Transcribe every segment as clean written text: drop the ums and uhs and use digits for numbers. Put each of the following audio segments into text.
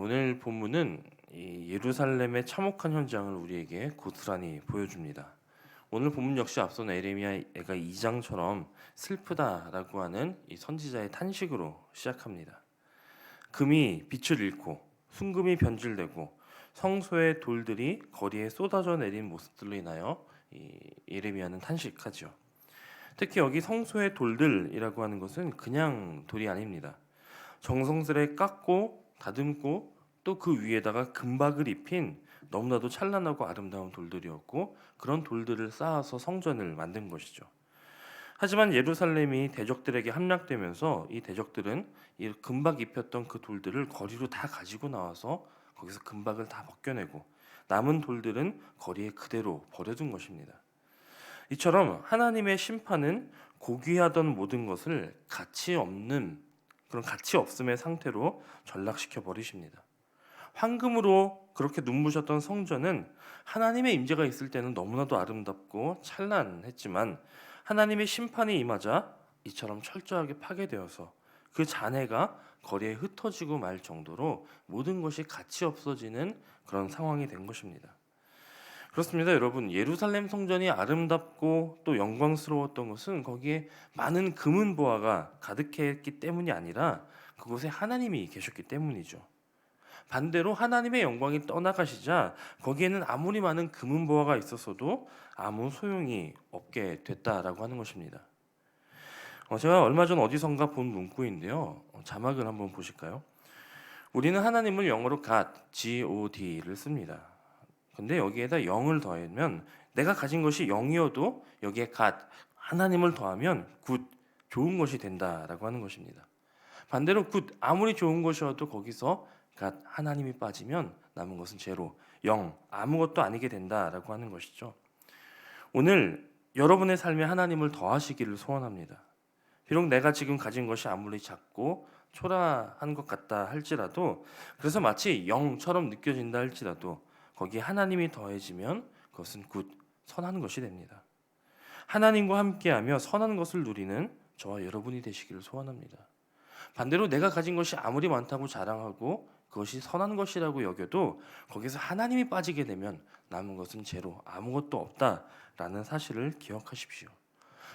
오늘 본문은 이 예루살렘의 참혹한 현장을 우리에게 고스란히 보여줍니다. 오늘 본문 역시 앞선 에레미야가 2장처럼 슬프다라고 하는 이 선지자의 탄식으로 시작합니다. 금이 빛을 잃고 순금이 변질되고 성소의 돌들이 거리에 쏟아져 내린 모습들로 인하여 이 예레미야는 탄식하죠. 특히 여기 성소의 돌들이라고 하는 것은 그냥 돌이 아닙니다. 정성스레 깎고 다듬고 또 그 위에다가 금박을 입힌 너무나도 찬란하고 아름다운 돌들이었고, 그런 돌들을 쌓아서 성전을 만든 것이죠. 하지만 예루살렘이 대적들에게 함락되면서 이 대적들은 이 금박 입혔던 그 돌들을 거리로 다 가지고 나와서 거기서 금박을 다 벗겨내고 남은 돌들은 거리에 그대로 버려둔 것입니다. 이처럼 하나님의 심판은 고귀하던 모든 것을 가치 없는, 그런 가치 없음의 상태로 전락시켜 버리십니다. 황금으로 그렇게 눈부셨던 성전은 하나님의 임재가 있을 때는 너무나도 아름답고 찬란했지만, 하나님의 심판이 임하자 이처럼 철저하게 파괴되어서 그 잔해가 거리에 흩어지고 말 정도로 모든 것이 가치 없어지는 그런 상황이 된 것입니다. 그렇습니다, 여러분. 예루살렘 성전이 아름답고 또 영광스러웠던 것은 거기에 많은 금은 보화가 가득했기 때문이 아니라 그곳에 하나님이 계셨기 때문이죠. 반대로 하나님의 영광이 떠나가시자 거기에는 아무리 많은 금은 보화가 있었어도 아무 소용이 없게 됐다라고 하는 것입니다. 제가 얼마 전 어디선가 본 문구인데요. 자막을 한번 보실까요? 우리는 하나님을 영어로 God를 씁니다. 근데 여기에다 0을 더하면, 내가 가진 것이 0이어도 여기에 God, 하나님을 더하면 good, 좋은 것이 된다라고 하는 것입니다. 반대로 good, 아무리 좋은 것이어도 거기서 God, 하나님이 빠지면 남은 것은 제로, 0, 아무것도 아니게 된다라고 하는 것이죠. 오늘 여러분의 삶에 하나님을 더하시기를 소원합니다. 비록 내가 지금 가진 것이 아무리 작고 초라한 것 같다 할지라도, 그래서 마치 0처럼 느껴진다 할지라도 거기에 하나님이 더해지면 그것은 굿, 선한 것이 됩니다. 하나님과 함께하며 선한 것을 누리는 저와 여러분이 되시기를 소원합니다. 반대로 내가 가진 것이 아무리 많다고 자랑하고 그것이 선한 것이라고 여겨도 거기서 하나님이 빠지게 되면 남은 것은 제로, 아무것도 없다라는 사실을 기억하십시오.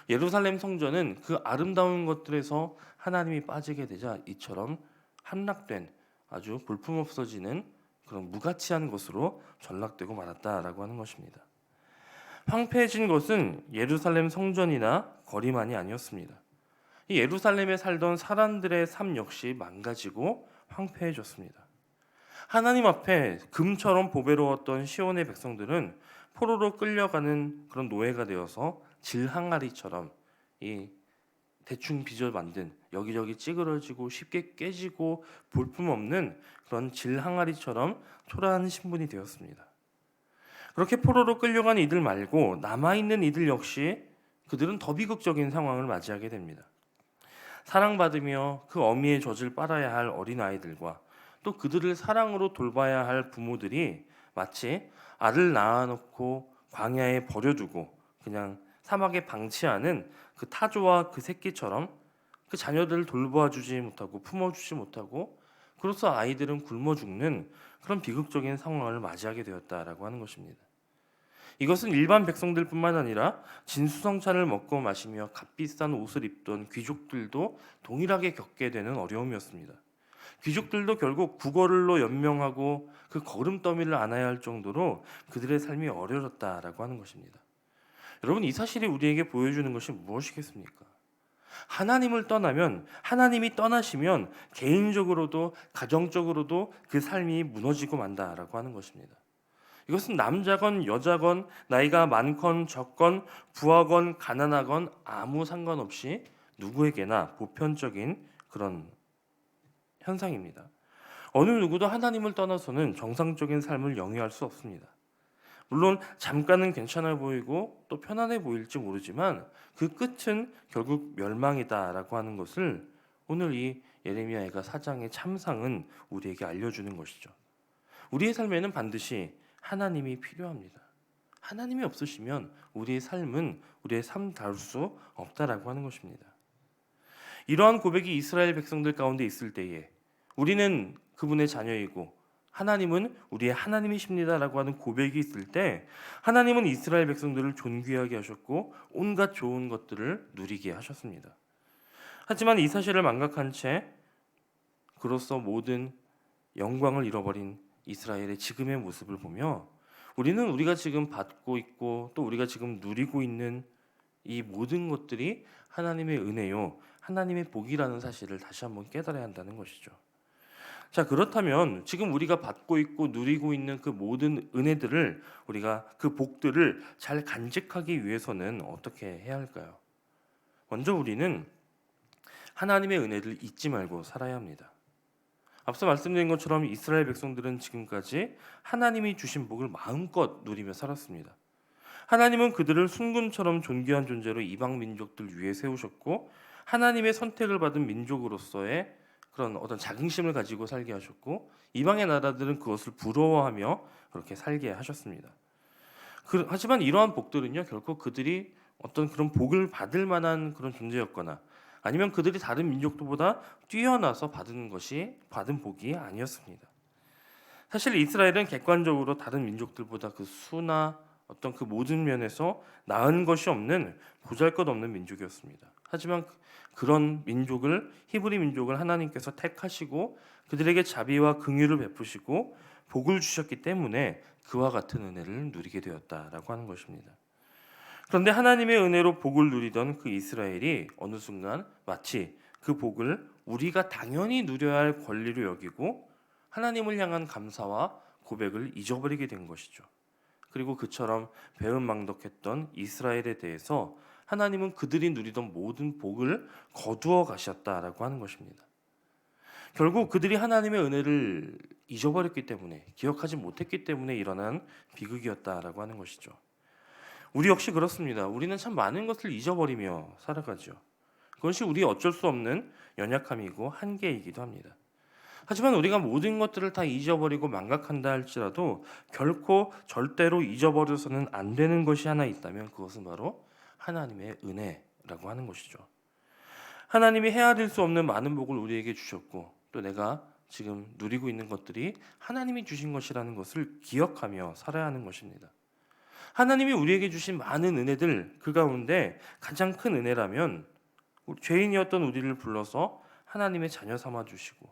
예루살렘 성전은 그 아름다운 것들에서 하나님이 빠지게 되자 이처럼 함락된, 아주 볼품없어지는 그런 무가치한 것으로 전락되고 말았다라고 하는 것입니다. 황폐해진 것은 예루살렘 성전이나 거리만이 아니었습니다. 이 예루살렘에 살던 사람들의 삶 역시 망가지고 황폐해졌습니다. 하나님 앞에 금처럼 보배로웠던 시온의 백성들은 포로로 끌려가는 그런 노예가 되어서 질항아리처럼 이 대충 빚어 만든, 여기저기 찌그러지고 쉽게 깨지고 볼품없는 그런 질항아리처럼 초라한 신분이 되었습니다. 그렇게 포로로 끌려간 이들 말고 남아있는 이들 역시 그들은 더 비극적인 상황을 맞이하게 됩니다. 사랑받으며 그 어미의 젖을 빨아야 할 어린아이들과 또 그들을 사랑으로 돌봐야 할 부모들이 마치 알을 낳아놓고 광야에 버려두고 그냥 사막에 방치하는 그 타조와 그 새끼처럼 그 자녀들을 돌봐주지 못하고 품어주지 못하고, 그로써 아이들은 굶어 죽는 그런 비극적인 상황을 맞이하게 되었다라고 하는 것입니다. 이것은 일반 백성들뿐만 아니라 진수성찬을 먹고 마시며 값비싼 옷을 입던 귀족들도 동일하게 겪게 되는 어려움이었습니다. 귀족들도 결국 구걸로 연명하고 그 거름더미를 안아야 할 정도로 그들의 삶이 어려웠다라고 하는 것입니다. 여러분, 이 사실이 우리에게 보여주는 것이 무엇이겠습니까? 하나님을 떠나면, 하나님이 떠나시면 개인적으로도 가정적으로도 그 삶이 무너지고 만다라고 하는 것입니다. 이것은 남자건 여자건 나이가 많건 적건 부하건 가난하건 아무 상관없이 누구에게나 보편적인 그런 현상입니다. 어느 누구도 하나님을 떠나서는 정상적인 삶을 영위할 수 없습니다. 물론 잠깐은 괜찮아 보이고 또 편안해 보일지 모르지만 그 끝은 결국 멸망이다라고 하는 것을 오늘 이 예레미야가 4장의 참상은 우리에게 알려주는 것이죠. 우리의 삶에는 반드시 하나님이 필요합니다. 하나님이 없으시면 우리의 삶은 우리의 삶 다룰 수 없다라고 하는 것입니다. 이러한 고백이 이스라엘 백성들 가운데 있을 때에 우리는 그분의 자녀이고 하나님은 우리의 하나님이십니다라고 하는 고백이 있을 때 하나님은 이스라엘 백성들을 존귀하게 하셨고 온갖 좋은 것들을 누리게 하셨습니다. 하지만 이 사실을 망각한 채 그로써 모든 영광을 잃어버린 이스라엘의 지금의 모습을 보며 우리는 우리가 지금 받고 있고 또 우리가 지금 누리고 있는 이 모든 것들이 하나님의 은혜요, 하나님의 복이라는 사실을 다시 한번 깨달아야 한다는 것이죠. 자, 그렇다면 지금 우리가 받고 있고 누리고 있는 그 모든 은혜들을 우리가 그 복들을 잘 간직하기 위해서는 어떻게 해야 할까요? 먼저 우리는 하나님의 은혜를 잊지 말고 살아야 합니다. 앞서 말씀드린 것처럼 이스라엘 백성들은 지금까지 하나님이 주신 복을 마음껏 누리며 살았습니다. 하나님은 그들을 순금처럼 존귀한 존재로 이방 민족들 위에 세우셨고 하나님의 선택을 받은 민족으로서의 그런 어떤 자긍심을 가지고 살게 하셨고 이방의 나라들은 그것을 부러워하며 그렇게 살게 하셨습니다. 하지만 이러한 복들은요 결코 그들이 어떤 그런 복을 받을 만한 그런 존재였거나 아니면 그들이 다른 민족들보다 뛰어나서 받은 복이 아니었습니다. 사실 이스라엘은 객관적으로 다른 민족들보다 그 수나 어떤 그 모든 면에서 나은 것이 없는 보잘것없는 민족이었습니다. 하지만 그런 민족을 히브리 민족을 하나님께서 택하시고 그들에게 자비와 긍휼을 베푸시고 복을 주셨기 때문에 그와 같은 은혜를 누리게 되었다라고 하는 것입니다. 그런데 하나님의 은혜로 복을 누리던 그 이스라엘이 어느 순간 마치 그 복을 우리가 당연히 누려야 할 권리로 여기고 하나님을 향한 감사와 고백을 잊어버리게 된 것이죠. 그리고 그처럼 배은망덕했던 이스라엘에 대해서 하나님은 그들이 누리던 모든 복을 거두어 가셨다라고 하는 것입니다. 결국 그들이 하나님의 은혜를 잊어버렸기 때문에 기억하지 못했기 때문에 일어난 비극이었다라고 하는 것이죠. 우리 역시 그렇습니다. 우리는 참 많은 것을 잊어버리며 살아가죠. 그것이 우리 어쩔 수 없는 연약함이고 한계이기도 합니다. 하지만 우리가 모든 것들을 다 잊어버리고 망각한다 할지라도 결코 절대로 잊어버려서는 안 되는 것이 하나 있다면 그것은 바로 하나님의 은혜라고 하는 것이죠. 하나님이 헤아릴 수 없는 많은 복을 우리에게 주셨고 또 내가 지금 누리고 있는 것들이 하나님이 주신 것이라는 것을 기억하며 살아야 하는 것입니다. 하나님이 우리에게 주신 많은 은혜들 그 가운데 가장 큰 은혜라면 죄인이었던 우리를 불러서 하나님의 자녀 삼아 주시고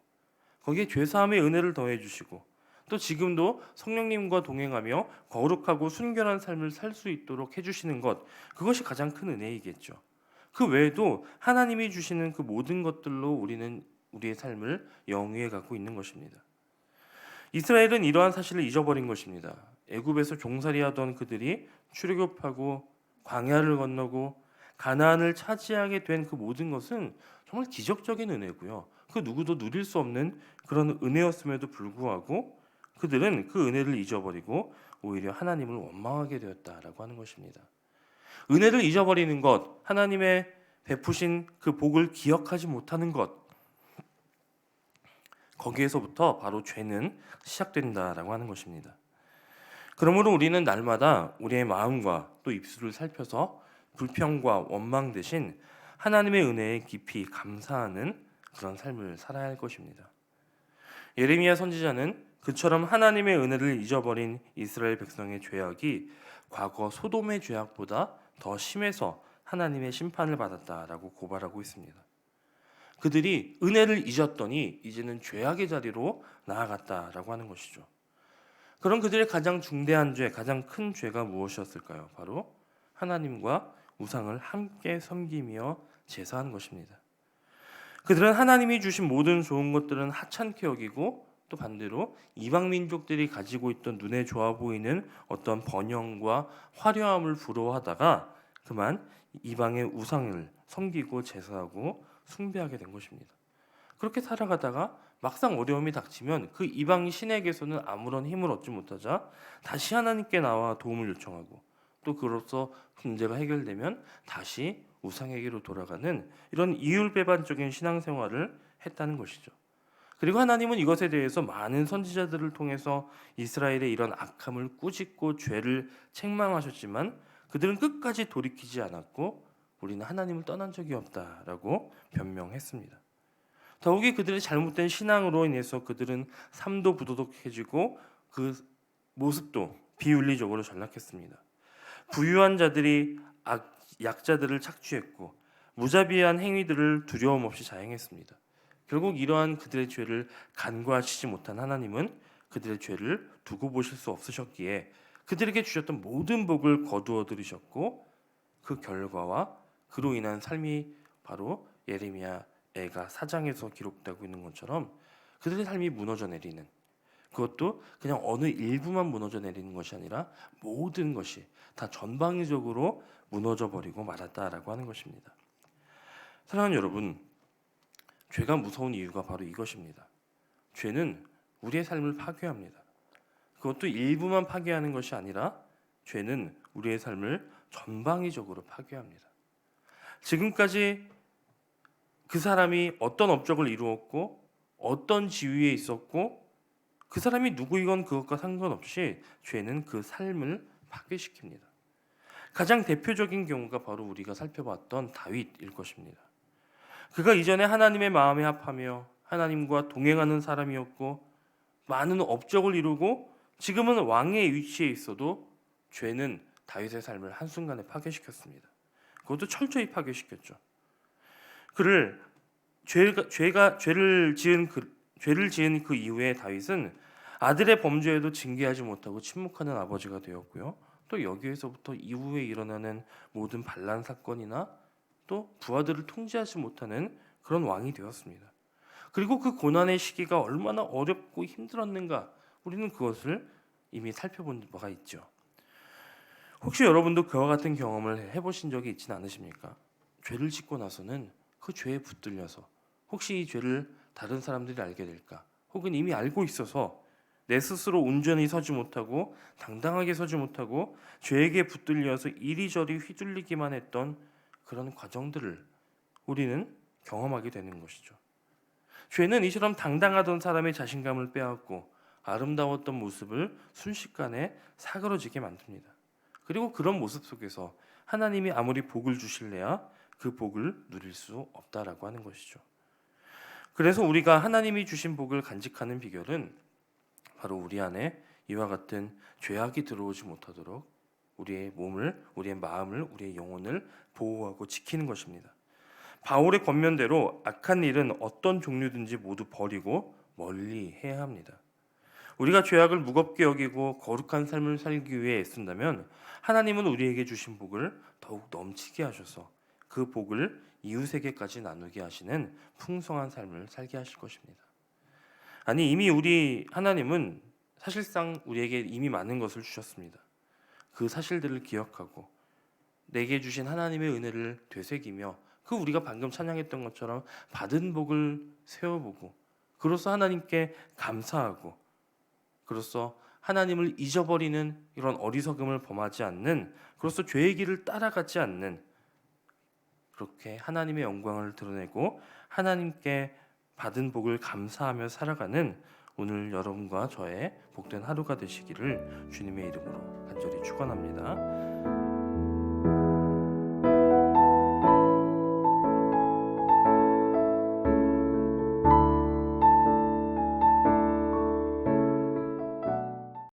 거기에 죄사함의 은혜를 더해 주시고 또 지금도 성령님과 동행하며 거룩하고 순결한 삶을 살 수 있도록 해주시는 것 그것이 가장 큰 은혜이겠죠. 그 외에도 하나님이 주시는 그 모든 것들로 우리는 우리의 삶을 영위해 갖고 있는 것입니다. 이스라엘은 이러한 사실을 잊어버린 것입니다. 애굽에서 종살이하던 그들이 출애굽하고 광야를 건너고 가나안을 차지하게 된 그 모든 것은 정말 기적적인 은혜고요. 그 누구도 누릴 수 없는 그런 은혜였음에도 불구하고 그들은 그 은혜를 잊어버리고 오히려 하나님을 원망하게 되었다라고 하는 것입니다. 은혜를 잊어버리는 것, 하나님의 베푸신 그 복을 기억하지 못하는 것, 거기에서부터 바로 죄는 시작된다라고 하는 것입니다. 그러므로 우리는 날마다 우리의 마음과 또 입술을 살펴서 불평과 원망 대신 하나님의 은혜에 깊이 감사하는 그런 삶을 살아야 할 것입니다. 예레미야 선지자는 그처럼 하나님의 은혜를 잊어버린 이스라엘 백성의 죄악이 과거 소돔의 죄악보다 더 심해서 하나님의 심판을 받았다라고 고발하고 있습니다. 그들이 은혜를 잊었더니 이제는 죄악의 자리로 나아갔다라고 하는 것이죠. 그럼 그들의 가장 중대한 죄, 가장 큰 죄가 무엇이었을까요? 바로 하나님과 우상을 함께 섬기며 제사하는 것입니다. 그들은 하나님이 주신 모든 좋은 것들은 하찮게 여기고 또 반대로 이방 민족들이 가지고 있던 눈에 좋아 보이는 어떤 번영과 화려함을 부러워하다가 그만 이방의 우상을 섬기고 제사하고 숭배하게 된 것입니다. 그렇게 살아가다가 막상 어려움이 닥치면 그 이방 신에게서는 아무런 힘을 얻지 못하자 다시 하나님께 나와 도움을 요청하고 또 그로써 문제가 해결되면 다시 우상에게로 돌아가는 이런 이율배반적인 신앙생활을 했다는 것이죠. 그리고 하나님은 이것에 대해서 많은 선지자들을 통해서 이스라엘의 이런 악함을 꾸짖고 죄를 책망하셨지만 그들은 끝까지 돌이키지 않았고 우리는 하나님을 떠난 적이 없다라고 변명했습니다. 더욱이 그들의 잘못된 신앙으로 인해서 그들은 삶도 부도덕해지고 그 모습도 비윤리적으로 전락했습니다. 부유한 자들이 약자들을 착취했고 무자비한 행위들을 두려움 없이 자행했습니다. 결국 이러한 그들의 죄를 간과하시지 못한 하나님은 그들의 죄를 두고 보실 수 없으셨기에 그들에게 주셨던 모든 복을 거두어 들이셨고 그 결과와 그로 인한 삶이 바로 예레미야 애가 4장에서 기록되고 있는 것처럼 그들의 삶이 무너져 내리는, 그것도 그냥 어느 일부만 무너져 내리는 것이 아니라 모든 것이 다 전방위적으로 무너져 버리고 말았다라고 하는 것입니다. 사랑하는 여러분, 죄가 무서운 이유가 바로 이것입니다. 죄는 우리의 삶을 파괴합니다. 그것도 일부만 파괴하는 것이 아니라 죄는 우리의 삶을 전방위적으로 파괴합니다. 지금까지 그 사람이 어떤 업적을 이루었고 어떤 지위에 있었고 그 사람이 누구이건 그것과 상관없이 죄는 그 삶을 파괴시킵니다. 가장 대표적인 경우가 바로 우리가 살펴봤던 다윗일 것입니다. 그가 이전에 하나님의 마음에 합하며 하나님과 동행하는 사람이었고 많은 업적을 이루고 지금은 왕의 위치에 있어도 죄는 다윗의 삶을 한순간에 파괴시켰습니다. 그것도 철저히 파괴시켰죠. 그를 죄를 지은 그 이후에 다윗은 아들의 범죄에도 징계하지 못하고 침묵하는 아버지가 되었고요. 또 여기에서부터 이후에 일어나는 모든 반란 사건이나 또 부하들을 통제하지 못하는 그런 왕이 되었습니다. 그리고 그 고난의 시기가 얼마나 어렵고 힘들었는가, 우리는 그것을 이미 살펴본 바가 있죠. 혹시 여러분도 그와 같은 경험을 해보신 적이 있지는 않으십니까? 죄를 짓고 나서는 그 죄에 붙들려서 혹시 이 죄를 다른 사람들이 알게 될까, 혹은 이미 알고 있어서 내 스스로 온전히 서지 못하고 당당하게 서지 못하고 죄에게 붙들려서 이리저리 휘둘리기만 했던 그런 과정들을 우리는 경험하게 되는 것이죠. 죄는 이처럼 당당하던 사람의 자신감을 빼앗고 아름다웠던 모습을 순식간에 사그러지게 만듭니다. 그리고 그런 모습 속에서 하나님이 아무리 복을 주실래야 그 복을 누릴 수 없다라고 하는 것이죠. 그래서 우리가 하나님이 주신 복을 간직하는 비결은 바로 우리 안에 이와 같은 죄악이 들어오지 못하도록 우리의 몸을, 우리의 마음을, 우리의 영혼을 보호하고 지키는 것입니다. 바울의 권면대로 악한 일은 어떤 종류든지 모두 버리고 멀리 해야 합니다. 우리가 죄악을 무겁게 여기고 거룩한 삶을 살기 위해 애쓴다면 하나님은 우리에게 주신 복을 더욱 넘치게 하셔서 그 복을 이웃에게까지 나누게 하시는 풍성한 삶을 살게 하실 것입니다. 아니, 이미 우리 하나님은 사실상 우리에게 이미 많은 것을 주셨습니다. 그 사실들을 기억하고 내게 주신 하나님의 은혜를 되새기며 그 우리가 방금 찬양했던 것처럼 받은 복을 세워보고 그로써 하나님께 감사하고 그로써 하나님을 잊어버리는 이런 어리석음을 범하지 않는, 그로써 죄의 길을 따라가지 않는, 그렇게 하나님의 영광을 드러내고 하나님께 받은 복을 감사하며 살아가는 오늘 여러분과 저의 복된 하루가 되시기를 주님의 이름으로 간절히 축원합니다.